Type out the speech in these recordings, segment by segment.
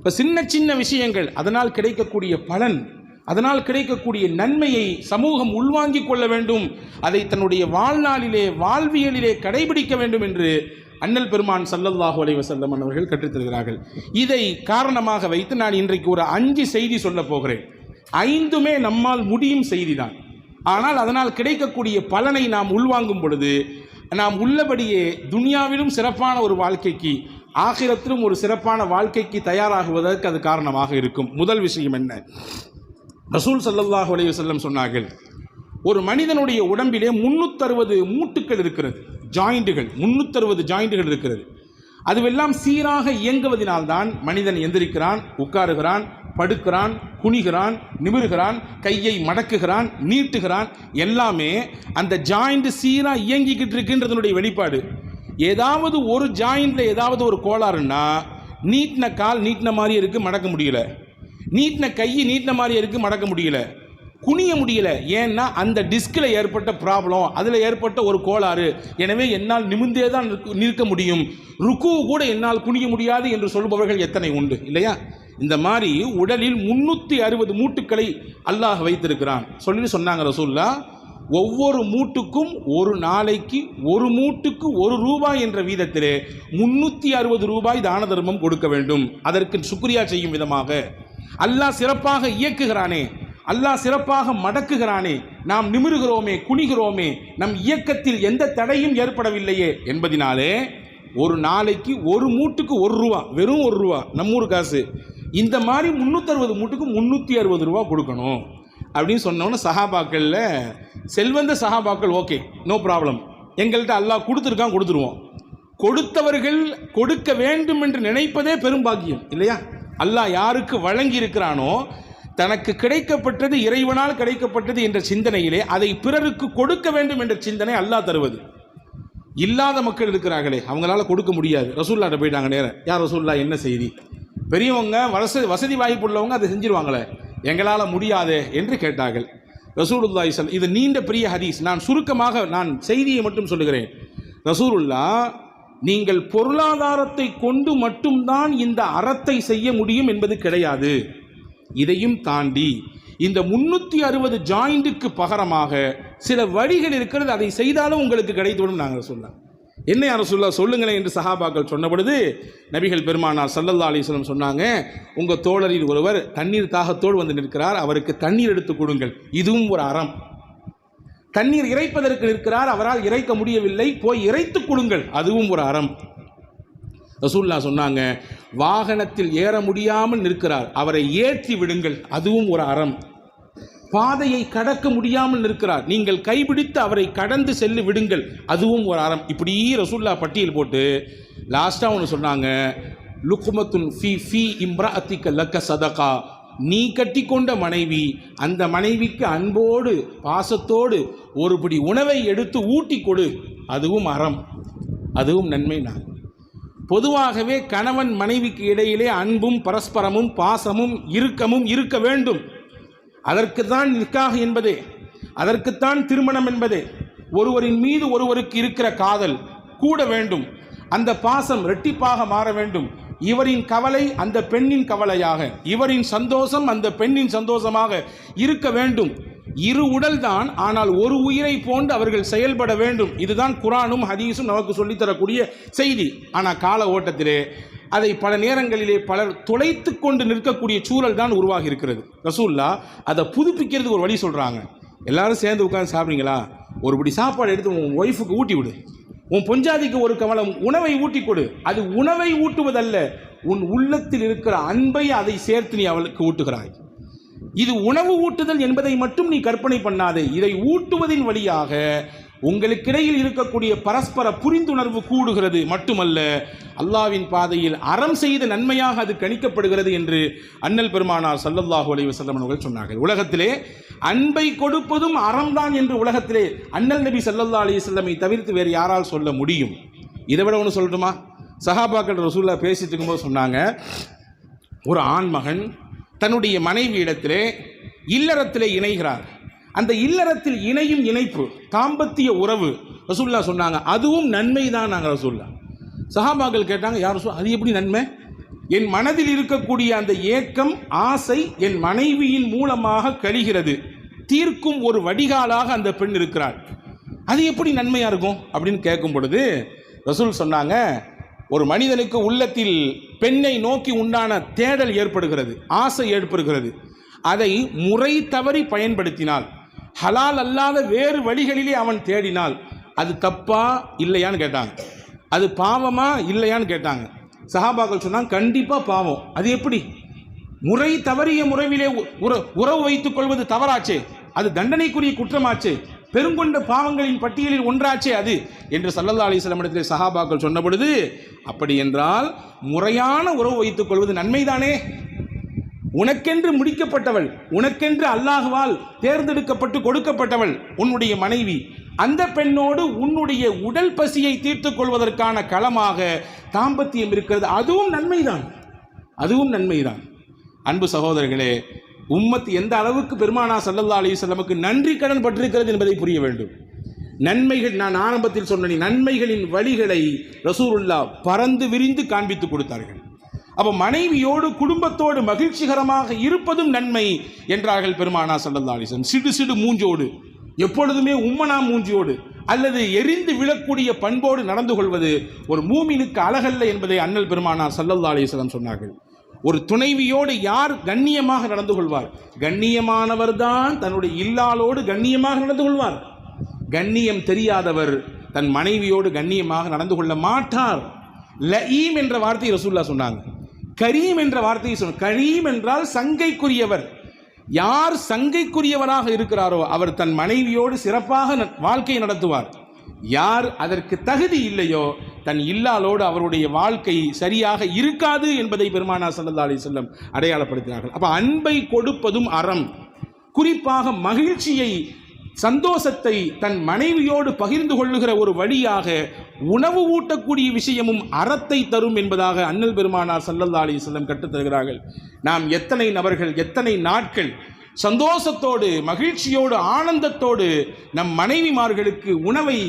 இப்போ சின்ன சின்ன விஷயங்கள், அதனால் கிடைக்கக்கூடிய பலன், அதனால் கிடைக்கக்கூடிய நன்மையை சமூகம் உள்வாங்கிக் கொள்ள வேண்டும், அதை தன்னுடைய வாழ்நாளிலே வாழ்வியலிலே கடைபிடிக்க வேண்டும் என்று அண்ணல் பெருமான் ஸல்லல்லாஹு அலைஹி வஸல்லம் அவர்கள் கற்றுத்தருகிறார்கள். இதை காரணமாக வைத்து நான் இன்றைக்கு ஒரு 5 செய்தி சொல்ல போகிறேன். 5மே நம்மால் முடியும் செய்தி தான். ஆனால் அதனால் கிடைக்கக்கூடிய பலனை நாம் உள்வாங்கும் பொழுது நாம் உள்ளபடியே துனியாவிலும் சிறப்பான ஒரு வாழ்க்கைக்கு, ஆகிரத்திலும் ஒரு சிறப்பான வாழ்க்கைக்கு தயாராகுவதற்கு அது காரணமாக இருக்கும். முதல் விஷயம் என்ன? ரசூல் ஸல்லல்லாஹு அலைஹி வஸல்லம் சொன்னார்கள், ஒரு மனிதனுடைய உடம்பிலே 360 மூட்டுக்கள் இருக்கிறது, ஜாயிண்டுகள், 360 ஜாயிண்டுகள் இருக்கிறது. அதுவெல்லாம் சீராக இயங்குவதனால்தான் மனிதன் எந்திரிக்கிறான், உட்காருகிறான், படுக்கிறான், குனிகிறான், நிமிருகிறான், கையை மடக்குகிறான், நீட்டுகிறான். எல்லாமே அந்த ஜாயிண்ட் சீராக இயங்கிக்கிட்டு இருக்குன்றதனுடைய வெளிப்பாடு. ஏதாவது ஒரு ஜாயிண்டில் ஏதாவது ஒரு கோளாறுன்னா, நீட்டின கால் நீட்டின மாதிரி இருக்குது, மடக்க முடியல, நீட்டின கை நீட்டின மாதிரி இருக்குது, மடக்க முடியல, குனிய முடியல. ஏன்னா அந்த டிஸ்கில் ஏற்பட்ட ப்ராப்ளம், அதில் ஏற்பட்ட ஒரு கோளாறு. எனவே என்னால் நிமிர்ந்தே தான் நிற்க முடியும், ருக்கு கூட என்னால் குனிய முடியாது என்று சொல்பவர்கள் எத்தனை உண்டு இல்லையா? இந்த மாதிரி உடலில் 360 மூட்டுக்களை அல்லாஹ் வைத்திருக்கிறான். சொன்னாங்க ரசூலுல்லாஹ், ஒவ்வொரு மூட்டுக்கும் ஒரு நாளைக்கு ஒரு மூட்டுக்கு ₹1 என்ற வீதத்திலே 360 ரூபாய் தான தர்மம் கொடுக்க வேண்டும். அதற்கு சுக்ரியா செய்யும் விதமாக அல்லாஹ் சிறப்பாக இயக்குகிறானே, அல்லாஹ் சிறப்பாக மடக்குகிறானே, நாம் நிமிருகிறோமே, குனிகிறோமே, நம் இயக்கத்தில் எந்த தடையும் ஏற்படவில்லையே என்பதினாலே ஒரு நாளைக்கு ஒரு மூட்டுக்கு ₹1, வெறும் ₹1, நம்மூர் காசு. இந்த மாதிரி 360 மூட்டுக்கு 360 ரூபா கொடுக்கணும் அப்படின்னு சொன்னோன்னு சஹாபாக்களில் செல்வந்த சஹாபாக்கள் ஓகே, நோ ப்ராப்ளம், எங்கள்கிட்ட அல்லாஹ் கொடுத்துருக்கான், கொடுத்துருவோம். கொடுத்தவர்கள் கொடுக்க வேண்டும் என்று நினைப்பதே பெரும் பாக்கியம் இல்லையா? அல்லாஹ் யாருக்கு வழங்கி இருக்கிறானோ, தனக்கு கிடைக்கப்பட்டது இறைவனால் கிடைக்கப்பட்டது என்ற சிந்தனையிலே அதை பிறருக்கு கொடுக்க வேண்டும் என்ற சிந்தனை அல்லாஹ் தருவது. இல்லாத மக்கள் இருக்கிறார்களே, அவங்களால கொடுக்க முடியாது. ரசூலுல்லாஹ்ட்ட போயிட்டாங்க நேரம், யார் ரசூலுல்லாஹ் என்ன செய்தி? பெரியவங்க வசதி வாய்ப்பு உள்ளவங்க அதை செஞ்சிருவாங்களே, எங்களால் முடியாதே என்று கேட்டார்கள். ரசூலுல்லாஹி ஸல்லல்லாஹு, இது நீண்ட பெரிய ஹதீஸ், நான் சுருக்கமாக நான் செய்தியை மட்டும் சொல்லுகிறேன். ரசூலுல்லாஹ், நீங்கள் பொருளாதாரத்தை கொண்டு மட்டும்தான் இந்த அறத்தை செய்ய முடியும் என்பது கிடையாது. இதையும் தாண்டி இந்த 360 ஜாயிண்ட்டுக்கு பகரமாக சில வழிகள் இருக்கிறது, அதை செய்தாலும் உங்களுக்கு கிடைத்துவிடும். நாங்கள் சொல்லலாம், என்ன யாரும் சொல்லுங்களேன் என்று சஹாபாக்கள் சொன்ன பொழுது நபிகள் பெருமானார் ஸல்லல்லாஹு அலைஹி வஸல்லம் சொன்னாங்க, உங்கள் தோழரில் ஒருவர் தண்ணீர் தாகத்தோடு வந்து நிற்கிறார், அவருக்கு தண்ணீர் எடுத்து கொடுங்கள், இதுவும் ஒரு அறம். தண்ணீர் இறைப்பதற்கு நிற்கிறார், அவரால் இறைக்க முடியவில்லை, போய் இறைத்து கொடுங்கள், அதுவும் ஒரு அறம். ரசூலுல்லாஹ் சொன்னாங்க, வாகனத்தில் ஏற முடியாமல் நிற்கிறார், அவரை ஏற்றி விடுங்கள், அதுவும் ஒரு அறம். பாதையை கடக்க முடியாமல் நிற்கிறார், நீங்கள் கைபிடித்து அவரை கடந்து செல்லு விடுங்கள், அதுவும் ஒரு அறம். இப்படி ரசூலுல்லாஹ் பட்டியல் போட்டு லாஸ்ட்டாக ஒன்று சொன்னாங்க, லுக்மத்துன் ஃபி இம்ராஅத்திக லக்க சதகா, நீ கட்டி கொண்ட மனைவி, அந்த மனைவிக்கு அன்போடு பாசத்தோடு ஒரு பிடி உணவை எடுத்து ஊட்டி கொடு, அதுவும் அறம், அதுவும் நன்மை. நான் பொதுவாகவே கணவன் மனைவிக்கு இடையிலே அன்பும் பரஸ்பரமும் பாசமும் இறுக்கமும் இருக்க வேண்டும். அதற்குத்தான் நிக்காஹ் என்பதே, அதற்குத்தான் திருமணம் என்பதே. ஒருவரின் மீது ஒருவருக்கு இருக்கிற காதல் கூட வேண்டும், அந்த பாசம் இரட்டிப்பாக மாற வேண்டும். இவரின் கவலை அந்த பெண்ணின் கவலையாக, இவரின் சந்தோஷம் அந்த பெண்ணின் சந்தோஷமாக இருக்க வேண்டும். இரு உடல் தான், ஆனால் ஒரு உயிரை போன்று அவர்கள் செயல்பட வேண்டும். இதுதான் குர்ஆனும் ஹதீஸும் நமக்கு சொல்லித்தரக்கூடிய செய்தி. ஆனால் கால ஓட்டத்திலே அதை பல நேரங்களிலே பலர் தொலைத்து கொண்டு நிற்கக்கூடிய சூழல் தான் உருவாகி இருக்கிறது. ரசூலுல்லாஹ் அதை புதுப்பிக்கிறதுக்கு ஒரு வழி சொல்கிறாங்க. எல்லாரும் சேர்ந்து உட்கார்ந்து சாப்பிட்றீங்களா, ஒரு படி சாப்பாடு எடுத்து உன் ஒய்ஃபுக்கு ஊட்டி விடு, உன் பொஞ்சாதிக்கு ஒரு கவலம் உணவை ஊட்டி கொடு. அது உணவை ஊட்டுவதல்ல, உன் உள்ளத்தில் இருக்கிற அன்பை அதை சேர்த்து நீ அவளுக்கு ஊட்டுகிறாய். இது உணவு ஊட்டுதல் என்பதை மட்டும் நீ கற்பனை பண்ணாதே, இதை ஊட்டுவதின் வழியாக உங்களுக்கிடையில் இருக்கக்கூடிய பரஸ்பர புரிந்துணர்வு கூடுகிறது. மட்டுமல்ல, அல்லாஹ்வின் பாதையில் அறம் செய்த நன்மையாக அது கணிக்கப்படுகிறது என்று அண்ணல் பெருமானார் ஸல்லல்லாஹு அலைஹி வஸல்லம் அவர்கள் சொன்னார்கள். உலகத்திலே அன்பை கொடுப்பதும் அறம்தான் என்று உலகத்திலே அண்ணல் நபி ஸல்லல்லாஹு அலைஹி வஸல்லமை தவிர்த்து வேறு யாரால் சொல்ல முடியும்? இதை விட ஒன்று சொல்லட்டுமா? சஹாபாக்கள் ரசூலுல்லாஹ் பேசிட்டு இருக்கும்போது சொன்னாங்க, ஒரு ஆண்மகன் தன்னுடைய மனைவி இடத்திலே இல்லறத்திலே இணைகிறார். அந்த இல்லறத்தில் இணையும் இணைப்பு தாம்பத்திய உறவு ரசூலுல்லாஹ் சொன்னாங்க, அதுவும் நன்மை தான். நாங்கள் ரசூலுல்லாஹ் சஹாபாக்கள் கேட்டாங்க, யார் ரசூல், அது எப்படி நன்மை? என் மனதில் இருக்கக்கூடிய அந்த ஏக்கம், ஆசை என் மனைவியின் மூலமாக கழிகிறது, தீர்க்கும் ஒரு வடிகாலாக அந்த பெண் இருக்கிறாள். அது எப்படி நன்மையா இருக்கும் அப்படின்னு கேட்கும் பொழுது ரசூல் சொன்னாங்க, ஒரு மனிதனுக்கு உள்ளத்தில் பெண்ணை நோக்கி உண்டான தேடல் ஏற்படுகிறது, ஆசை ஏற்படுகிறது. அதை முறை தவறி பயன்படுத்தினால், ஹலால் அல்லாத வேறு வழிகளிலே அவன் தேடினால் அது தப்பா இல்லையான்னு கேட்டாங்க. அது பாவமா இல்லையான்னு கேட்டாங்க. சஹாபாக்கள் சொன்னாங்க, கண்டிப்பா பாவம். அது எப்படி? முறை தவறிய முறையிலே உறவு வைத்துக் கொள்வது தவறாச்சே, அது தண்டனைக்குரிய குற்றமாச்சே, பெருங்கொண்ட பாவங்களின் பட்டியலில் ஒன்றாச்சே அது என்று ஸல்லல்லாஹு அலைஹி வஸல்லம் இடத்திலே சஹாபாக்கள் சொன்ன பொழுது, அப்படி என்றால் முறையான உறவு வைத்துக் கொள்வது நன்மைதானே? உனக்கென்று முடிக்கப்பட்டவள், உனக்கென்று அல்லாஹ்வால் தேர்ந்தெடுக்கப்பட்டு கொடுக்கப்பட்டவள் உன்னுடைய மனைவி. அந்த பெண்ணோடு உன்னுடைய உடல் பசியை தீர்த்துக் கொள்வதற்கான களமாக தாம்பத்தியம் இருக்கிறது. அதுவும் நன்மைதான், அதுவும் நன்மைதான். அன்பு சகோதரர்களே, உம்மத் எந்த அளவுக்கு பெருமானார் ஸல்லல்லாஹு அலைஹி வஸல்லமுக்கு நன்றி கடன் பட்டிருக்கிறது என்பதை புரிய வேண்டும். நன்மைகள், நான் ஆரம்பத்தில் சொன்ன நன்மைகளின் வழிகளை ரசூலுல்லாஹ் பறந்து விரிந்து காண்பித்து கொடுத்தார்கள். அப்போ மனைவியோடு குடும்பத்தோடு மகிழ்ச்சிகரமாக இருப்பதும் நன்மை என்றார்கள் பெருமானார் ஸல்லல்லாஹு அலைஹி வஸல்லம். சிடு சிடு மூஞ்சோடு, எப்பொழுதுமே உம்மனா மூஞ்சியோடு அல்லது எரிந்து விழக்கூடிய பண்போடு நடந்து கொள்வது ஒரு மூமினுக்கு அழகல்ல என்பதை அண்ணல் பெருமானார் ஸல்லல்லாஹு அலைஹி வஸல்லம் சொன்னார்கள். ஒரு துணைவியோடு யார் கண்ணியமாக நடந்து கொள்வார்? கண்ணியமானவர் தான் தன்னுடைய இல்லாளோடு கண்ணியமாக நடந்து கொள்வார். கண்ணியம் தெரியாதவர் தன் மனைவியோடு கண்ணியமாக நடந்து கொள்ள மாட்டார். லஈம் என்ற வார்த்தையை ரசூலுல்லாஹ் சொன்னாங்க. கரீம் என்ற வார்த்தையை சொன்னாங்க. கரீம் என்றால் சங்கைக்குரியவர். யார் சங்கைக்குரியவராக இருக்கிறாரோ அவர் தன் மனைவியோடு சிறப்பாக வாழ்க்கை நடத்துவார். யார் அதற்கு தகுதி இல்லையோ தன் இல்லாளோடு அவருடைய வாழ்க்கை சரியாக இருக்காது என்பதை பெருமானார் ஸல்லல்லாஹு அலைஹி வஸல்லம் அடையாளப்படுத்தினார்கள். அப்ப அன்பை கொடுப்பதும் அறம். குறிப்பாக மகிழ்ச்சியை, சந்தோஷத்தை தன் மனைவியோடு பகிர்ந்து கொள்ளுகிற ஒரு வழியாக உணவு ஊட்டக்கூடிய விஷயமும் அறத்தை தரும் என்பதாக அண்ணல் பெருமானார் ஸல்லல்லாஹு அலைஹி வஸல்லம் கற்றுத் தருகிறார்கள். நாம் எத்தனை நபர்கள், எத்தனை நாட்கள் சந்தோஷத்தோடு, மகிழ்ச்சியோடு, ஆனந்தத்தோடு நம் மனைவிமார்களுக்கு உணவை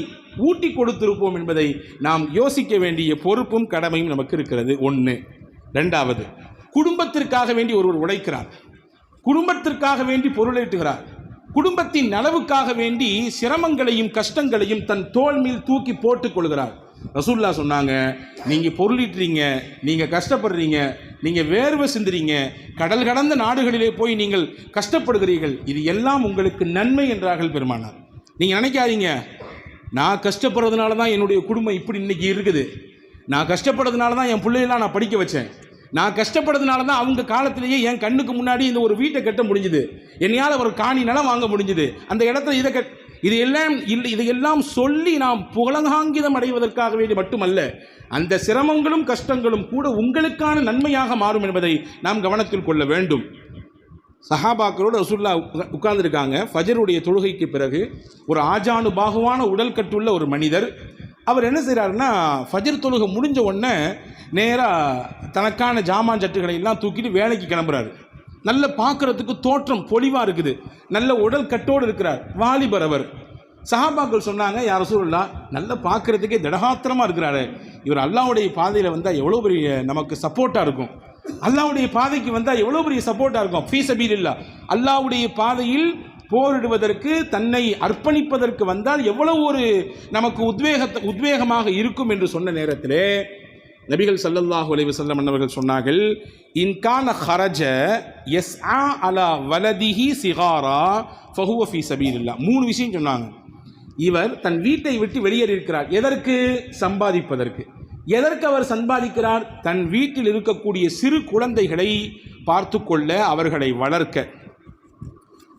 ஊட்டி கொடுத்திருப்போம் என்பதை நாம் யோசிக்க வேண்டிய பொறுப்பும் கடமையும் நமக்கு இருக்கிறது. ஒன்று. ரெண்டாவது, குடும்பத்திற்காக வேண்டி ஒருவர் உழைக்கிறார், குடும்பத்திற்காக வேண்டி பொருளீட்டுகிறார், குடும்பத்தின் நலவுக்காக வேண்டி சிரமங்களையும் கஷ்டங்களையும் தன் தோள் மேல் தூக்கி போட்டுக் கொள்கிறார். ரசூலுல்லாஹ் சொன்னாங்க, நீங்க பொருளீட்டுறீங்க, நீங்க கஷ்டப்படுறீங்க, நீங்க வேர்வை சிந்துறீங்க, கடல் கடந்த நாடுகளிலே போய் நீங்கள் கஷ்டப்படுகிறீர்கள், இது எல்லாம் உங்களுக்கு நன்மை என்றார்கள் பெருமானார். நீங்க நினைக்காதீங்க, நான் கஷ்டப்படுறதுனால தான் என்னுடைய குடும்பம் இப்படி இன்னைக்கு இருக்குது, நான் கஷ்டப்படுறதுனால தான் என் பிள்ளைகளாம் நான் படிக்க வச்சேன், நான் கஷ்டப்படுறதுனால தான் அவங்க காலத்திலேயே என் கண்ணுக்கு முன்னாடி இந்த ஒரு வீட்டை கட்ட முடிஞ்சுது, என்னையால் ஒரு காணி நிலம் வாங்க முடிஞ்சுது, அந்த இடத்துல இதையெல்லாம் சொல்லி நாம் புகழாங்கிதம் அடைவதற்காக வேண்டி மட்டுமல்ல, அந்த சிரமங்களும் கஷ்டங்களும் கூட உங்களுக்கான நன்மையாக மாறும் என்பதை நாம் கவனத்தில் கொள்ள வேண்டும். சஹாபாக்களோடு ரசூலுல்லாஹ் உட்கார்ந்துருக்காங்க. ஃபஜருடைய தொழுகைக்கு பிறகு ஒரு ஆஜானு பாகுவான உடல் கட்டுள்ள ஒரு மனிதர், அவர் என்ன செய்கிறாருன்னா, ஃபஜர் தொழுகை முடிஞ்ச உடனே நேராக தனக்கான ஜாமான் சட்டுகளை எல்லாம் தூக்கிட்டு வேலைக்கு கிளம்புறாரு. நல்ல பார்க்குறதுக்கு தோற்றம் பொலிவாக இருக்குது, நல்ல உடல் கட்டோடு இருக்கிறார், வாலிபர் அவர். சஹாபாக்கள் சொன்னாங்க, யா ரசூலுல்லாஹ், நல்ல பார்க்குறதுக்கே திடகாத்திரமாக இருக்கிறாரு, இவர் அல்லாஹ்வுடைய பாதையில் வந்தால் எவ்வளோ பெரிய நமக்கு சப்போர்ட்டாக இருக்கும், அல்லாஹ்வுடைய பாதைக்கு வந்தால் எவ்வளோ பெரிய சப்போர்ட்டாக இருக்கும், ஃபீ சபீலில்லாஹ், அல்லாஹ்வுடைய பாதையில் போரிடுவதற்கு தன்னை அர்ப்பணிப்பதற்கு வந்தால் எவ்வளவு ஒரு நமக்கு உத்வேகமாக இருக்கும் என்று சொன்ன நேரத்திலே நபிகள் ஸல்லல்லாஹு அலைஹி வஸல்லம் அவர்கள் சொன்னார்கள், இன்கான ஹரஜ யஸ்ஆ அலா வலதிஹி சிகாரா ஃபஹுவ ஃபீ சபீலில்லாஹ். 3 விஷயம் சொன்னாங்க. இவர் தன் வீட்டை விட்டு வெளியேறியிருக்கிறார். எதற்கு? சம்பாதிப்பதற்கு. எதற்கு அவர் சம்பாதிக்கிறார்? தன் வீட்டில் இருக்கக்கூடிய சிறு குழந்தைகளை பார்த்து கொள்ள, அவர்களை வளர்க்க.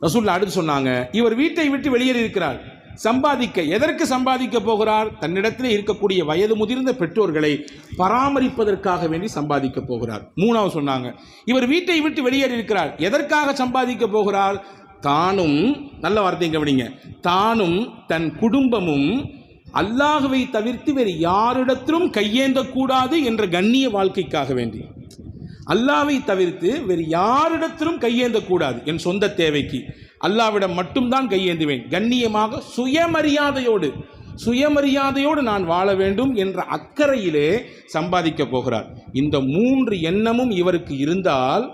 ரசூலுல்லாஹ் அடுத்து சொன்னாங்க, இவர் வீட்டை விட்டு வெளியேறியிருக்கிறார், சம்பாதிக்க. எதற்கு சம்பாதிக்க போகிறார்? தன்னிடத்தில் இருக்கக்கூடிய வயது முதிர்ந்த பெற்றோர்களை பராமரிப்பதற்காக வேண்டி சம்பாதிக்க போகிறார். 3வது சொன்னாங்க, இவர் வீட்டை விட்டு வெளியேறியிருக்கிறார், எதற்காக சம்பாதிக்க போகிறார்? தானும், நல்ல வார்த்தையை கவனிங்க, தானும் தன் குடும்பமும் அல்லாஹ்வை தவிர்த்து வேறு யாரிடத்திலும் கையேந்தக்கூடாது என்ற கண்ணிய வாழ்க்கைக்காக வேண்டி, அல்லாஹ்வை தவிர்த்து வேறு யாரிடத்திலும் கையேந்தக்கூடாது, என் சொந்த தேவைக்கு அல்லாஹ்விடம் மட்டும்தான் கையேந்துவேன், கண்ணியமாக சுயமரியாதையோடு சுயமரியாதையோடு நான் வாழ வேண்டும் என்ற அக்கறையிலே சம்பாதிக்க போகிறார். இந்த 3 எண்ணமும் இவருக்கு இருந்தால்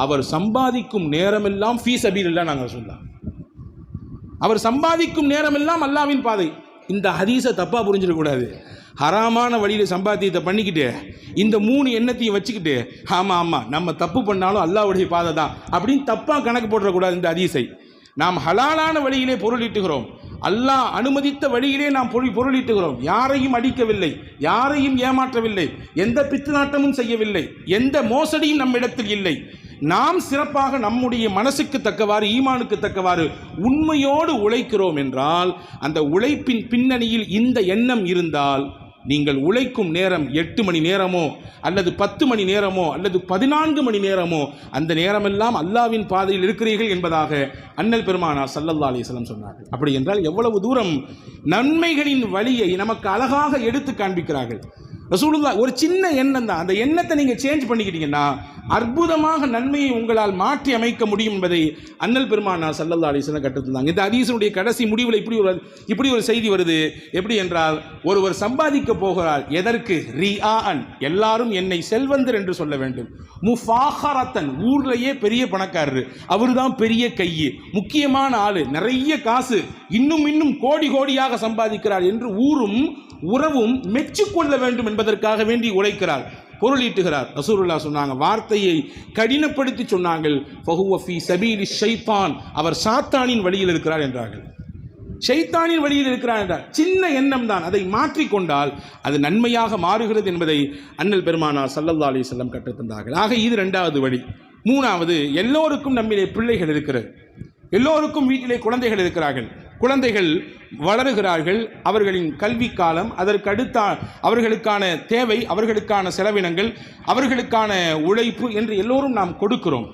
அவர் சம்பாதிக்கும் நேரமெல்லாம் ஃபீ சபீலில்லாஹ் நாங்கள் சொல்லலாம். அவர் சம்பாதிக்கும் நேரமெல்லாம் அல்லாஹ்வின் பாதை. இந்த ஹதீஸை தப்பாக புரிஞ்சிடக்கூடாது. ஹராமான வழியில் சம்பாத்தியத்தை பண்ணிக்கிட்டு இந்த 3 எண்ணத்தையும் வச்சுக்கிட்டு ஆமாம் நம்ம தப்பு பண்ணாலும் அல்லாஹ்வுடைய பாதை தான் அப்படின்னு தப்பாக கணக்கு போடக்கூடாது. இந்த ஹதீஸை நாம் ஹலாலான வழியிலே பொருளீட்டுகிறோம், அல்லாஹ் அனுமதித்த வழியிலே நாம் பொருளீட்டுகிறோம். யாரையும் அடிக்கவில்லை, யாரையும் ஏமாற்றவில்லை, எந்த பித்துநாட்டமும் செய்யவில்லை, எந்த மோசடியும் நம்மிடத்தில் இல்லை. நாம் சிறப்பாக நம்முடைய மனசுக்கு தக்கவாறு, ஈமானுக்கு தக்கவாறு உண்மையோடு உழைக்கிறோம் என்றால் அந்த உழைப்பின் பின்னணியில் இந்த எண்ணம் இருந்தால் நீங்கள் உழைக்கும் நேரம் 8 மணி நேரமோ அல்லது 10 மணி நேரமோ அல்லது 14 மணி நேரமோ அந்த நேரமெல்லாம் அல்லாஹ்வின் பாதையில் இருக்கிறீர்கள் என்பதாக அண்ணல் பெருமானார் ஸல்லல்லாஹு அலைஹி வஸல்லம் சொன்னார்கள். அப்படி என்றால் எவ்வளவு தூரம் நன்மைகளின் வழியை நமக்கு அழகாக எடுத்து காண்பிக்கிறார்கள். ரசூலுல்லாஹ் ஒரு சின்ன எண்ணம் தான், அந்த எண்ணத்தை நீங்கள் சேஞ்ச் பண்ணிக்கிட்டீங்கன்னா அற்புதமாக நன்மையை உங்களால் மாற்றி அமைக்க முடியும் என்பதை அண்ணல் பெருமானார் ஸல்லல்லாஹு அலைஹி வஸல்லம் கற்றுத்தந்தாங்க. இந்த ஹதீஸினுடைய கடைசி முடிவில் இப்படி ஒரு செய்தி வருது. எப்படி என்றால், ஒருவர் சம்பாதிக்க போகிறார். எதற்கு? ரிஆஅன், எல்லாரும் என்னை செல்வந்தர் என்று சொல்ல வேண்டும். முஃபாஹரத்தன், ஊர்லேயே பெரிய பணக்காரர், அவர் தான் பெரிய கையு, முக்கியமான ஆளு, நிறைய காசு, இன்னும் கோடி கோடியாக சம்பாதிக்கிறார் என்று ஊரும் உறவும் மெச்சிக்கொள்ள வேண்டும் என்பதற்காக வேண்டி உழைக்கிறார், பொருளீட்டுகிறார். ரசூலுல்லாஹ் சொன்னாங்க, வார்த்தையை கடினப்படுத்தி சொன்னாங்கள், ஃபஹுவ ஃபீ சபீலி ஷைத்தான், அவர் சாத்தானின் வழியில் இருக்கிறார் என்றார்கள். ஷைத்தானின் வழியில் இருக்கிறார் என்றார். சின்ன எண்ணம் தான், அதை மாற்றிக்கொண்டால் அது நன்மையாக மாறுகிறது என்பதை அண்ணல் பெருமானார் ஸல்லல்லாஹு அலைஹி வஸல்லம் கற்றுத்தந்தார்கள். ஆக இது 2வது வழி. 3வது, எல்லோருக்கும் நம்மிலே பிள்ளைகள் இருக்கிறது, எல்லோருக்கும் வீட்டிலே குழந்தைகள் இருக்கிறார்கள். குழந்தைகள் வளருகிறார்கள், அவர்களின் கல்வி காலம், அதற்கடுத்த அவர்களுக்கான தேவை, அவர்களுக்கான செலவினங்கள், அவர்களுக்கான உழைப்பு என்று எல்லோரும் நாம் கொடுக்கிறோம்.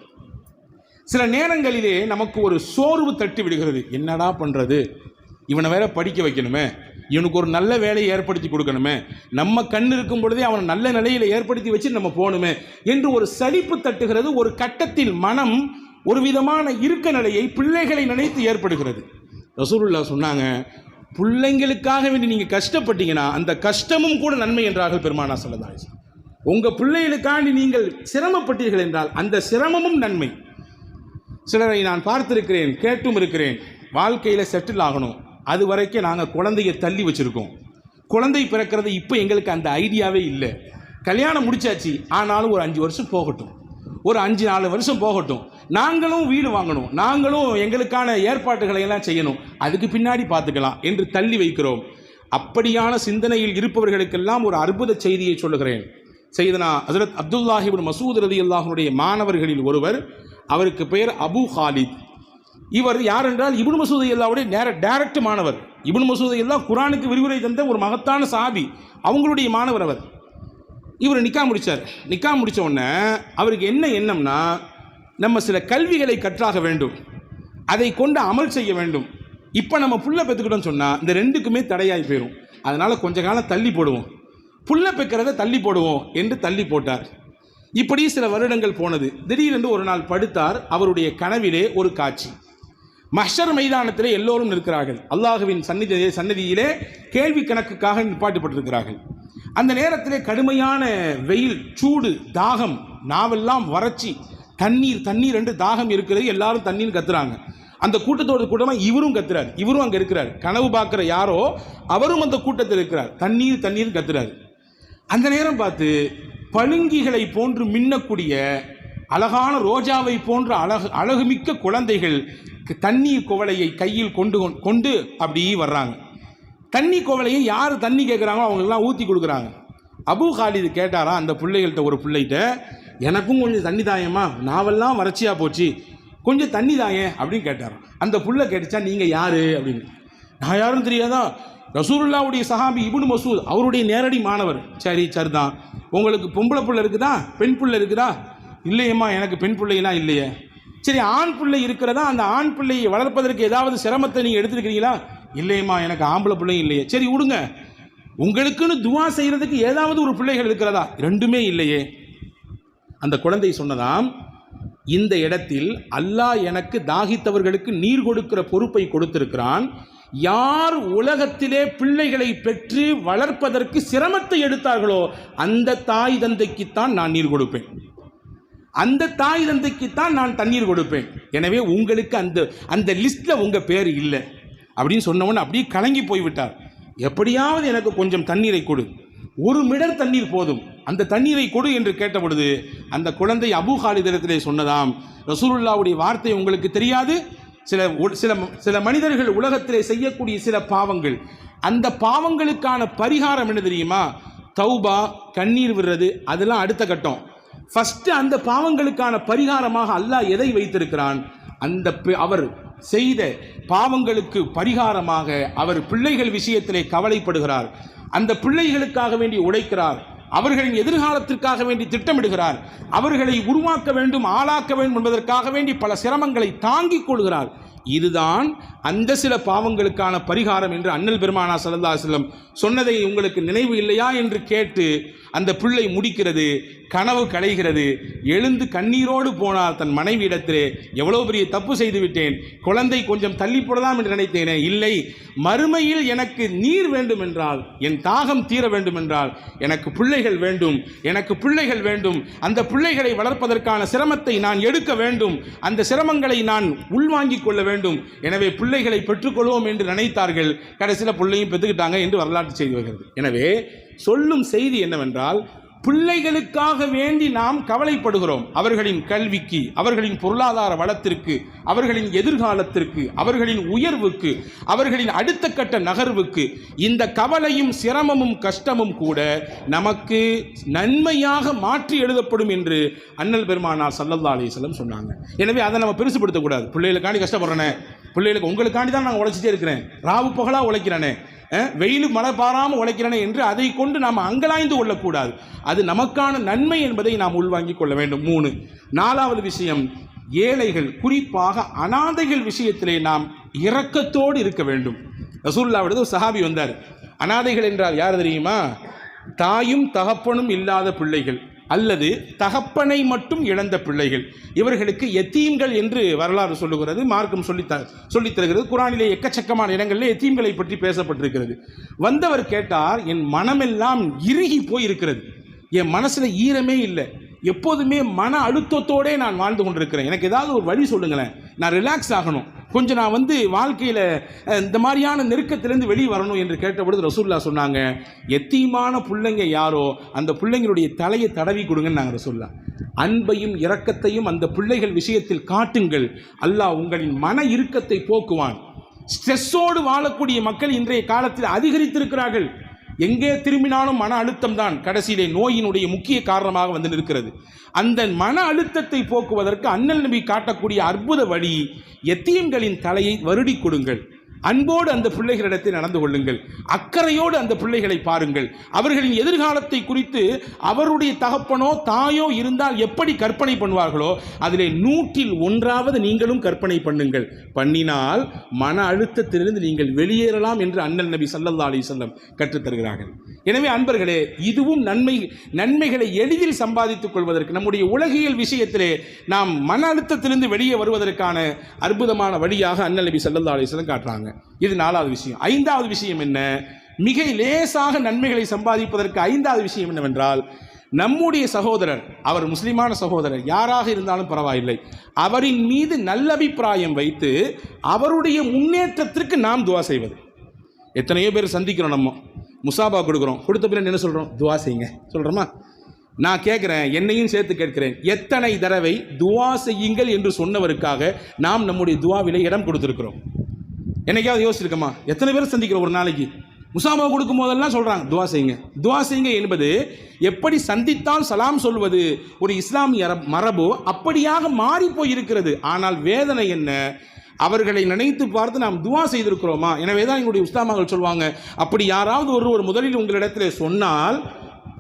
சில நேரங்களிலே நமக்கு ஒரு சோர்வு தட்டி விடுகிறது. என்னடா பண்ணுறது, இவனை வேற படிக்க வைக்கணுமே, இவனுக்கு ஒரு நல்ல வேலையை ஏற்படுத்தி கொடுக்கணுமே, நம்ம கண் இருக்கும் பொழுதே அவனை நல்ல நிலையில் ஏற்படுத்தி வச்சு நம்ம போகணுமே என்று ஒரு சலிப்பு தட்டுகிறது. ஒரு கட்டத்தில் மனம் ஒரு விதமான இருக்க நிலையை பிள்ளைகளை நினைத்து ஏற்படுகிறது. ரசூலுல்லாஹ் சொன்னாங்க, பிள்ளைங்களுக்காக வேண்டி நீங்கள் கஷ்டப்பட்டீங்கன்னா அந்த கஷ்டமும் கூட நன்மை என்றார்கள் பெருமானார் ஸல்லல்லாஹு அலைஹி வஸல்லம். உங்கள் பிள்ளைகளுக்காண்டி நீங்கள் சிரமப்பட்டீர்கள் என்றால் அந்த சிரமமும் நன்மை. சிலரை நான் பார்த்திருக்கிறேன், கேட்டும் இருக்கிறேன். வாழ்க்கையில் செட்டில் ஆகணும், அது வரைக்கும் நாங்கள் குழந்தையை தள்ளி வச்சுருக்கோம். குழந்தை பிறக்கிறது இப்போ எங்களுக்கு அந்த ஐடியாவே இல்லை. கல்யாணம் முடிச்சாச்சு, ஆனாலும் ஒரு 5 வருஷம் போகட்டும், ஒரு 5-4 வருஷம் போகட்டும், நாங்களும் வீடு வாங்கணும், நாங்களும் எங்களுக்கான ஏற்பாட்டுகளை எல்லாம் செய்யணும், அதுக்கு பின்னாடி பார்த்துக்கலாம் என்று தள்ளி வைக்கிறோம். அப்படியான சிந்தனையில் இருப்பவர்களுக்கெல்லாம் ஒரு அற்புத செய்தியை சொல்லுகிறேன். சையதுனா ஹஜ்ரத் அப்துல்லாஹ் இப்னு மஸ்ஊத் ரலியல்லாஹு அன்ஹுடைய மாணவர்களில் ஒருவர், அவருக்கு பெயர் அபு ஹாலித். இவர் யார் என்றால் இப்னு மஸ்ஊத் ரலியல்லாஹுடைய டைரக்ட் மாணவர். இப்னு மஸ்ஊத் ரலியல்லாஹு குர்ஆனுக்கு விரிவுரை தந்த ஒரு மகத்தான சஹாபி, அவங்களுடைய மாணவர் அவர். இவர் நிக்கா முடித்தார். நிக்கா முடித்த உடனே அவருக்கு என்ன எண்ணம்னா, நம்ம சில கல்விகளை கற்றாக வேண்டும், அதை கொண்டு அமல் செய்ய வேண்டும். இப்போ நம்ம புள்ள பெற்றுக்கிட்டோம்னு சொன்னால் இந்த 2க்குமே தடையாகி போயிடும், அதனால் கொஞ்ச காலம் தள்ளி போடுவோம், புள்ள பெக்கிறத தள்ளி போடுவோம் என்று தள்ளி போட்டார். இப்படி சில வருடங்கள் போனது. திடீரென்று ஒரு நாள் படுத்தார். அவருடைய கனவிலே ஒரு காட்சி. மஹ்ஷர் மைதானத்திலே எல்லோரும் நிற்கிறார்கள். அல்லாஹுவின் சந்நிதியிலே கேள்வி கணக்குக்காக நிப்பாட்டப்பட்டிருக்கிறார்கள். அந்த நேரத்திலே கடுமையான வெயில், சூடு, தாகம், நாவெல்லாம் வறட்சி, தண்ணீர் என்று தாகம் இருக்கிறது. எல்லாரும் தண்ணீர் கத்துறாங்க. அந்த கூட்டத்தோட கூட்டமாக இவரும் கத்துறாரு. இவரும் அங்கே இருக்கிறார். கனவு பார்க்குற யாரோ அவரும் அந்த கூட்டத்தில் இருக்கிறார். தண்ணீர் கத்துறாரு. அந்த நேரம் பார்த்து பழுங்கிகளை போன்று மின்னக்கூடிய அழகான ரோஜாவை போன்ற அழகுமிக்க குழந்தைகள் தண்ணீர் குவளையை கையில் கொண்டு அப்படி வர்றாங்க. தண்ணி குவளையை யார் தண்ணி கேட்குறாங்களோ அவங்களெல்லாம் ஊற்றி கொடுக்குறாங்க. அபு ஹாலிது கேட்டாரா அந்த பிள்ளைகள்கிட்ட, ஒரு பிள்ளைகிட்ட, எனக்கும் கொஞ்சம் தண்ணி தாயம்மா, நாவெல்லாம் வறட்சியாக போச்சு, கொஞ்சம் தண்ணி தாயேன் அப்படின்னு கேட்டாராம். அந்த புள்ள கேட்டுச்சா, நீங்கள் யார் அப்படின்னு. நான் யாரும் தெரியாதா, ரசூலுல்லாஹ்வுடைய சஹாபி இப்னு மஸ்ஊத், அவருடைய நேரடி மாணவர். சரிதான், உங்களுக்கு பொம்பளை புள்ள இருக்குதா, பெண் புள்ள இருக்குதா? இல்லையம்மா, எனக்கு பெண் பிள்ளைலாம் இல்லையே. சரி, ஆண் பிள்ளை இருக்கிறதா? அந்த ஆண் பிள்ளையை வளர்ப்பதற்கு ஏதாவது சிரமத்தை நீங்கள் எடுத்துருக்கிறீங்களா? இல்லையம்மா, எனக்கு ஆம்பளை பிள்ளையும் இல்லையே. சரி விடுங்க, உங்களுக்குன்னு துவா செய்கிறதுக்கு ஏதாவது ஒரு பிள்ளைகள் இருக்கிறதா? 2மே இல்லையே. அந்த குழந்தை சொன்னதாம், இந்த இடத்தில் அல்லாஹ் எனக்கு தாகித்தவர்களுக்கு நீர் கொடுக்கிற பொறுப்பை கொடுத்திருக்கிறான். யார் உலகத்திலே பிள்ளைகளை பெற்று வளர்ப்பதற்கு சிரமத்தை எடுத்தார்களோ அந்த தாய் தந்தைக்குத்தான் நான் நீர் கொடுப்பேன், அந்த தாய் தந்தைக்குத்தான் நான் தண்ணீர் கொடுப்பேன். எனவே உங்களுக்கு அந்த லிஸ்ட்ல உங்க பேர் இல்லை அப்படின்னு சொன்னவன் அப்படியே கலங்கி போய்விட்டார். எப்படியாவது எனக்கு கொஞ்சம் தண்ணீரை கொடு, ஒரு மிடர் தண்ணீர் போதும், அந்த தண்ணீரை கொடு என்று கேட்ட பொழுது அந்த குழந்தை அபூ ஹாலிதிடத்திலே சொன்னதாம், ரசூலுல்லாஹ்வுடைய வார்த்தை உங்களுக்கு தெரியாது, சில மனிதர்கள் உலகத்திலே செய்யக்கூடிய சில பாவங்கள், அந்த பாவங்களுக்கான பரிகாரம் என்ன தெரியுமா? தௌபா, கண்ணீர் விடுறது, அதெல்லாம் அடுத்த கட்டம். ஃபர்ஸ்ட் அந்த பாவங்களுக்கான பரிகாரமாக அல்லாஹ் எதை வைத்திருக்கிறான்? அவர் செய்த பாவங்களுக்கு பரிகாரமாக அவர் பிள்ளைகள் விஷயத்திலே கவலைப்படுகிறார், அந்த பிள்ளைகளுக்காக வேண்டி உழைக்கிறார், அவர்களின் எதிர்காலத்திற்காக வேண்டி திட்டமிடுகிறார், அவர்களை உருவாக்க வேண்டும், ஆளாக்க வேண்டும் என்பதற்காக வேண்டி பல சிரமங்களை தாங்கிக் கொள்கிறார். இதுதான் அந்த சில பாவங்களுக்கான பரிகாரம் என்று அண்ணல் பெருமானா ஸல்லல்லாஹு அலைஹி வஸல்லம் சொன்னதை உங்களுக்கு நினைவு இல்லையா என்று கேட்டு அந்த பிள்ளை முடிக்கிறது, கனவு கலைகிறது. எழுந்து கண்ணீரோடு போனார் தன் மனைவி இடத்திலே, எவ்வளவு பெரிய தப்பு செய்து விட்டேன், குழந்தை கொஞ்சம் தள்ளி போடலாம் என்று நினைத்தேனே, இல்லை, மறுமையில் எனக்கு நீர் வேண்டும் என்றால், என் தாகம் தீர வேண்டும் என்றால் எனக்கு பிள்ளைகள் வேண்டும், எனக்கு பிள்ளைகள் வேண்டும், அந்த பிள்ளைகளை வளர்ப்பதற்கான சிரமத்தை நான் எடுக்க வேண்டும், அந்த சிரமங்களை நான் உள்வாங்கிக் கொள்ள வேண்டும், எனவே பிள்ளைகளை பெற்றுக்கொள்வோம் என்று நினைத்தார்கள். கடைசியில் பிள்ளையும் பெற்றுக்கிட்டாங்க என்று வரலாற்று செய்தி வருகிறது. எனவே சொல்லும் செய்தி என்னவென்றால், பிள்ளைகளுக்காக வேண்டி நாம் கவலைப்படுகிறோம், அவர்களின் கல்விக்கு, அவர்களின் பொருளாதார வளத்திற்கு, அவர்களின் எதிர்காலத்திற்கு, அவர்களின் உயர்வுக்கு, அவர்களின் அடுத்த கட்ட நகர்வுக்கு. இந்த கவலையும் சிரமமும் கஷ்டமும் கூட நமக்கு நன்மையாக மாற்றி எழுதப்படும் என்று அண்ணல் பெருமானார் ஸல்லல்லாஹு அலைஹி வஸல்லம் சொன்னாங்க. எனவே அதை நம்ம பெருசுப்படுத்தக்கூடாது. பிள்ளைகளுக்காண்டி கஷ்டப்படுறேனே, பிள்ளைகளுக்கு உங்களுக்காண்டி தான் நான் உழைச்சிட்டே இருக்கிறேன், ராவு பகலாக உழைக்கிறேனே, வெயில் மழை பாராமல் உழைக்கிறேனே என்று அதை கொண்டு நாம் அங்கலாய்ந்து கொள்ளக்கூடாது. அது நமக்கான நன்மை என்பதை நாம் உள்வாங்கிக் கொள்ள வேண்டும். 3. 4வது விஷயம், ஏழைகள், குறிப்பாக அனாதைகள் விஷயத்திலே நாம் இரக்கத்தோடு இருக்க வேண்டும். ரசூலுல்லாஹ்விடம் ஒரு சஹாபி வந்தார். அனாதைகள் என்றால் யார் தெரியுமா? தாயும் தகப்பனும் இல்லாத பிள்ளைகள் அல்லது தகப்பனை மட்டும் இழந்த பிள்ளைகள். இவர்களுக்கு யத்தீம்கள் என்று வரலாறு சொல்லுகிறது, மார்க்கம் சொல்லித் தருகிறது. குர்ஆனிலே எக்கச்சக்கமான இடங்களில் யத்தீம்களை பற்றி பேசப்பட்டிருக்கிறது. வந்தவர் கேட்டார், என் மனமெல்லாம் இறுகி போய் இருக்கிறது, என் மனசுல ஈரமே இல்லை, எப்போதுமே மன அழுத்தத்தோடே நான் வாழ்ந்து கொண்டிருக்கிறேன், எனக்கு ஏதாவது ஒரு வழி சொல்லுங்களேன், நான் ரிலாக்ஸ் ஆகணும், கொஞ்சம் நான் வாழ்க்கையில் இந்த மாதிரியான நெருக்கத்திலேருந்து வெளியே வரணும் என்று கேட்டபொழுது ரசூலுல்லாஹ் சொன்னாங்க, எத்தீமான பிள்ளைங்க யாரோ அந்த பிள்ளைங்களுடைய தலையை தடவி கொடுங்கன்னு நாங்கள் ரசூலுல்லாஹ். அன்பையும் இரக்கத்தையும் அந்த பிள்ளைகள் விஷயத்தில் காட்டுங்கள், அல்லாஹ் உங்களின் மன இறுக்கத்தை போக்குவான். ஸ்ட்ரெஸ்ஸோடு வாழக்கூடிய மக்கள் இன்றைய காலத்தில் அதிகரித்திருக்கிறார்கள். எங்கே திரும்பினாலும் மன அழுத்தம் தான் கடைசியிலே நோயினுடைய முக்கிய காரணமாக வந்து நிற்கிறது. அந்த மன அழுத்தத்தை போக்குவதற்கு அண்ணல் நபி காட்டக்கூடிய அற்புத வழி, யத்தீம்களின் தலையை வருடி கொடுங்கள், அன்போடு அந்த பிள்ளைகளிடத்தில் நடந்து கொள்ளுங்கள், அக்கறையோடு அந்த பிள்ளைகளை பாருங்கள், அவர்களின் எதிர்காலத்தை குறித்து அவருடைய தகப்பனோ தாயோ இருந்தால் எப்படி கற்பனை பண்ணுவார்களோ அதிலே 100ல் 1 நீங்களும் கற்பனை பண்ணுங்கள். பண்ணினால் மன அழுத்தத்திலிருந்து நீங்கள் வெளியேறலாம் என்று அண்ணல் நபி ஸல்லல்லாஹு அலைஹி வஸல்லம் கற்றுத்தருகிறார்கள். எனவே அன்பர்களே, இதுவும் நன்மைகளை எளிதில் சம்பாதித்துக் கொள்வதற்கு, நம்முடைய உலகியல் விஷயத்திலே நாம் மன அழுத்தத்திலிருந்து வெளியே வருவதற்கான அற்புதமான வழியாக அண்ணல் நபி ஸல்லல்லாஹு அலைஹி வஸல்லம் காட்டுறாங்க. இது 4வது விஷயம். 5வது விஷயம் என்ன? மிக லேசாக நன்மைகளை சம்பாதிப்பதற்கு 5வது விஷயம் என்னவென்றால், நம்முடைய சகோதரர், அவர் முஸ்லிமான சகோதரர் யாராக இருந்தாலும் பரவாயில்லை, அவரின் மீது நல்லபிப்பிராயம் வைத்து அவருடைய முன்னேற்றத்திற்கு நாம் துவா செய்வது. எத்தனையோ பேர் சந்திக்கிறோம், நம்ம முசாபா கொடுக்குறோம், கொடுத்த பிறகு என்ன சொல்கிறோம்? துவா செய்யுங்க சொல்கிறோமா? நான் கேட்குறேன், என்னையும் சேர்த்து கேட்கிறேன், எத்தனை தடவை துவா செய்யுங்கள் என்று சொன்னவருக்காக நாம் நம்முடைய துவாவிலே இடம் கொடுத்துருக்கிறோம்? என்னைக்காவது யோசிச்சிருக்கோமா? எத்தனை பேர் சந்திக்கிறோம் ஒரு நாளைக்கு? முசாபா கொடுக்கும் போதெல்லாம் சொல்கிறாங்க துவா செய்யுங்க. துவா செய்யுங்க என்பது எப்படி சந்தித்தால் சலாம் சொல்வது ஒரு இஸ்லாமிய மரபு அப்படியாக மாறி போய் இருக்கிறது. ஆனால் வேதனை என்ன? அவர்களை நினைத்து பார்த்து நாம் துவா செய்திருக்கிறோமா? எனவே தான் எங்களுடைய உஸ்தாமார்கள் சொல்லுவாங்க, அப்படி யாராவது ஒரு முதலில் உங்களிடத்தில் சொன்னால்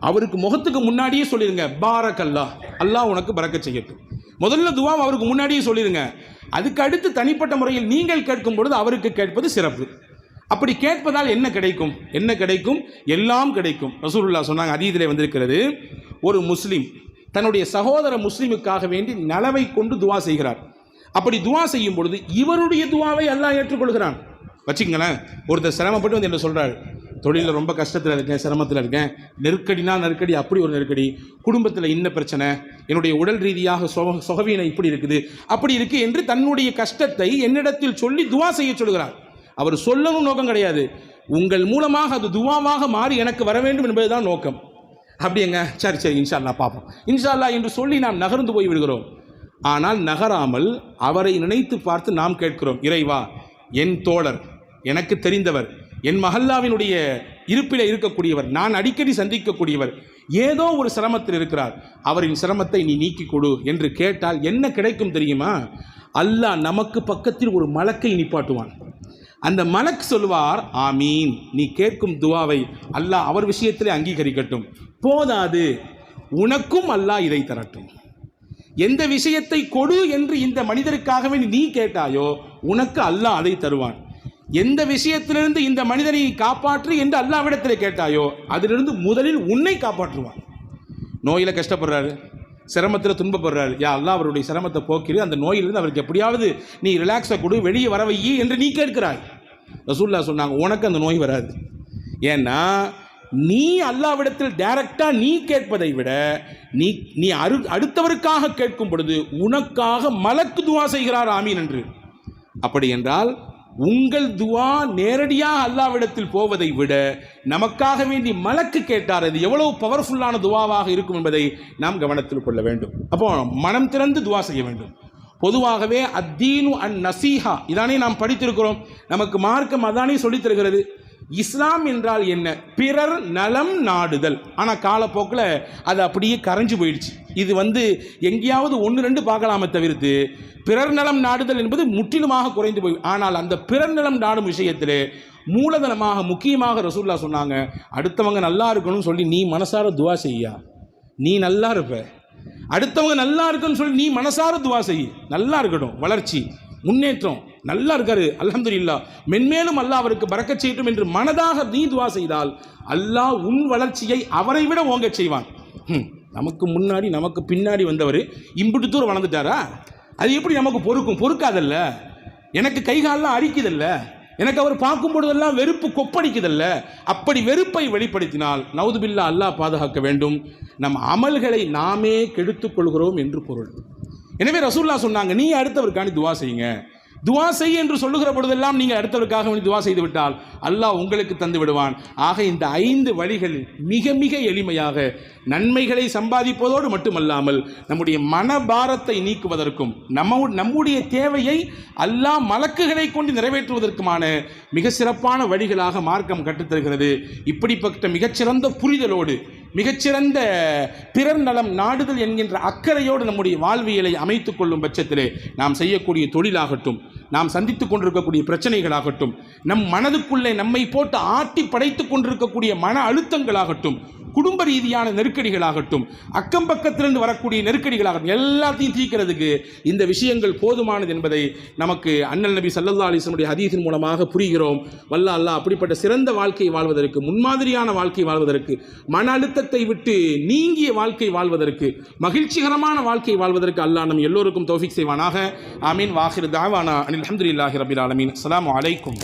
அவருக்கு முகத்துக்கு முன்னாடியே சொல்லிடுங்க, பாரக்கல்லாஹ், அல்லாஹ் உனக்கு பரக்கத் செய்யட்டும். முதல்ல துவா அவருக்கு முன்னாடியே சொல்லிடுங்க. அதுக்கு அடுத்து தனிப்பட்ட முறையில் நீங்கள் கேட்கும் பொழுது அவருக்கு கேட்பது சிறப்பு. அப்படி கேட்பதால் என்ன கிடைக்கும்? என்ன கிடைக்கும்? எல்லாம் கிடைக்கும். ரசூலுல்லாஹ் சொன்னாங்க, ஹதீஸிலே வந்திருக்கிறது, ஒரு முஸ்லிம் தன்னுடைய சகோதர முஸ்லிமுக்காக வேண்டி நலவை கொண்டு துவா செய்கிறார். அப்படி துவா செய்யும் பொழுது இவருடைய துவாவை அல்லாஹ் ஏற்றுக்கொள்கிறான். வச்சுக்கங்களேன், ஒருத்தர் சிரமப்பட்டு வந்து என்ன சொல்கிறார், தொழிலில் ரொம்ப கஷ்டத்தில் இருக்கேன், சிரமத்தில் இருக்கேன், நெருக்கடினா நெருக்கடி, அப்படி ஒரு நெருக்கடி, குடும்பத்தில் இன்ன பிரச்சனை, என்னுடைய உடல் ரீதியாக சொகவீனம் இப்படி இருக்குது அப்படி இருக்குது என்று தன்னுடைய கஷ்டத்தை என்னிடத்தில் சொல்லி துவா செய்ய சொல்கிறார். அவர் சொல்லணும் நோக்கம் கிடையாது, உங்கள் மூலமாக அது துவாவாக மாறி எனக்கு வர வேண்டும் என்பதுதான் நோக்கம். அப்படிங்க, சரி சரி இன்ஷா அல்லாஹ் பார்ப்போம் இன்ஷா அல்லாஹ் என்று சொல்லி நாம் நகர்ந்து போய் விடுகிறோம். ஆனால் நகராமல் அவரை நினைத்து பார்த்து நாம் கேட்கிறோம், இறைவா, என் தோழர், எனக்கு தெரிந்தவர், என் மஹல்லாவினுடைய இருப்பில் இருக்கக்கூடியவர், நான் அடிக்கடி சந்திக்கக்கூடியவர், ஏதோ ஒரு சிரமத்தில் இருக்கிறார், அவரின் சிரமத்தை நீ நீக்கி கொடு என்று கேட்டால் என்ன கிடைக்கும் தெரியுமா? அல்லாஹ் நமக்கு பக்கத்தில் ஒரு மலக்கை நிப்பாட்டுவான். அந்த மலக் சொல்வார், ஆமீன், நீ கேட்கும் துவாவை அல்லாஹ் அவர் விஷயத்திலே அங்கீகரிக்கட்டும். போதாது, உனக்கும் அல்லாஹ் இதை தரட்டும். எந்த விஷயத்தை கொடு என்று இந்த மனிதருக்காகவே நீ கேட்டாயோ உனக்கு அல்லாஹ் அதை தருவான். எந்த விஷயத்திலிருந்து இந்த மனிதனை காப்பாற்று என்று அல்லாஹ்விடத்தில் கேட்டாயோ அதிலிருந்து முதலில் உன்னை காப்பாற்றுவான். நோயில் கஷ்டப்படுறாரு, சிரமத்தில் துன்பப்படுறாரு, யா அல்லாஹ் அவருடைய சிரமத்தை போக்கிறு, அந்த நோயிலிருந்து அவருக்கு எப்படியாவது நீ ரிலாக்ஸை கொடு, வெளியே வர வையி என்று நீ கேட்கிறாய். ரசூலுல்லாஹ் சொன்னாங்க, உனக்கு அந்த நோய் வராது. ஏன்னா நீ அல்லாஹ்விடத்தில் டைரக்டாக நீ கேட்பதை விட நீ அடுத்தவருக்காக கேட்கும் பொழுது உனக்காக மலக்கு துவா செய்கிறார் ஆமீன் என்று. அப்படி என்றால் உங்கள் துவா நேரடியாக அல்லாஹ்விடத்தில் போவதை விட நமக்காக வேண்டி மலக்கு கேட்டார், அது எவ்வளவு பவர்ஃபுல்லான துவாவாக இருக்கும் என்பதை நாம் கவனத்தில் கொள்ள வேண்டும். அப்போ மனம் திறந்து துவா செய்ய வேண்டும். பொதுவாகவே அத்தீனு அன் நசீஹா இதானே நாம் படித்திருக்கிறோம், நமக்கு மார்க்கம் அதானே சொல்லித் தருகிறது. இஸ்லாம் என்றால் என்ன? பிறர் நலம் நாடுதல். ஆனால் காலப்போக்கில் அது அப்படியே கரைஞ்சு போயிடுச்சு. இது எங்கேயாவது 1-2 பார்க்கலாமே தவிர்த்து பிறர் நலம் நாடுதல் என்பது முற்றிலுமாக குறைந்து போய். ஆனால் அந்த பிறர் நலம் நாடும் விஷயத்தில் மூலதனமாக முக்கியமாக ரசூலுல்லாஹ் சொன்னாங்க, அடுத்தவங்க நல்லா இருக்கணும்னு சொல்லி நீ மனசார துவா செய்யா, நீ நல்லா இருப்ப. அடுத்தவங்க நல்லா இருக்குன்னு சொல்லி நீ மனசார துவா செய், நல்லா இருக்கட்டும், வளர்ச்சி, முன்னேற்றம், நல்லா இருக்காரு, அல்ஹம்துலில்லாஹ், மென்மேலும் அல்லாஹ் அவருக்கு பரக்கத் செய்யட்டும் என்று மனதாக நீ துவா செய்தால் அல்லாஹ் உன் வளர்ச்சியை அவரை விட ஓங்கச் செய்வான். நமக்கு முன்னாடி நமக்கு பின்னாடி வந்தவர் இம்புட்டு தூரம் வளர்ந்துட்டாரா, அது எப்படி நமக்கு பொறுக்காதல்ல? எனக்கு கைகாலெலாம் அரிக்குதல்ல, எனக்கு அவர் பார்க்கும் பொழுதெல்லாம் வெறுப்பு கொப்படிக்குதல்ல? அப்படி வெறுப்பை வெளிப்படுத்தினால் நவுதுபில்லா, அல்லாஹ் பாதுகாக்க வேண்டும், நம் அமல்களை நாமே கெடுத்துக் கொள்கிறோம் என்று பொருள். எனவே ரசூலுல்லாஹ் சொன்னாங்க, நீ அடுத்தவருக்காண்டி துவா செய்யுங்க. துவா செய் என்று சொல்லுகிற பொழுதெல்லாம் நீங்கள் அடுத்தவருக்காக துவா செய்து விட்டால் அல்லாஹ் உங்களுக்கு தந்து விடுவான். ஆக இந்த 5 வழிகள் மிக மிக எளிமையாக நன்மைகளை சம்பாதிப்பதோடு மட்டுமல்லாமல் நம்முடைய மனபாரத்தை நீக்குவதற்கும் நம்முடைய தேவையை அல்லாஹ் மலக்குகளை கொண்டு நிறைவேற்றுவதற்குமான மிக சிறப்பான வழிகளாக மார்க்கம் கற்றுத்தருகிறது. இப்படிப்பட்ட மிகச்சிறந்த புரிதலோடு மிகச்சிறந்த பிறர் நலம் நாடுதல் என்கின்ற அக்கறையோடு நம்முடைய வாழ்வியலை அமைத்துக் கொள்ளும் பட்சத்திலே நாம் செய்யக்கூடிய தொழிலாகட்டும், நாம் சந்தித்துக் கொண்டிருக்கக்கூடிய பிரச்சனைகளாகட்டும், நம் மனதுக்குள்ளே நம்மை போட்டு ஆட்டி படைத்துக் கொண்டிருக்கக்கூடிய மன அழுத்தங்களாகட்டும், குடும்ப ரீதியான நெருக்கடிகளாகட்டும், அக்கம் பக்கத்திலிருந்து வரக்கூடிய நெருக்கடிகளாகட்டும், எல்லாத்தையும் தீர்க்கிறதுக்கு இந்த விஷயங்கள் போதுமானது என்பதை நமக்கு அண்ணல் நபி ஸல்லல்லாஹு அலைஹி வஸல்லம் ஹதீஸின் மூலமாக புரிகிறோம். வல்ல அல்லாஹ் அப்படிப்பட்ட சிறந்த வாழ்க்கை வாழ்வதற்கு, முன்மாதிரியான வாழ்க்கை வாழ்வதற்கு, மன அழுத்தத்தை விட்டு நீங்கிய வாழ்க்கை வாழ்வதற்கு, மகிழ்ச்சிகரமான வாழ்க்கை வாழ்வதற்கு அல்லாஹ் நம் எல்லோருக்கும் தௌஃபீக் செய்வானாக. ஆமீன். வாஹிர் தாவானா அனில் ஹம்துலில்லாஹி ரப்பில் ஆலமீன். அஸ்ஸலாமு அலைக்கும்.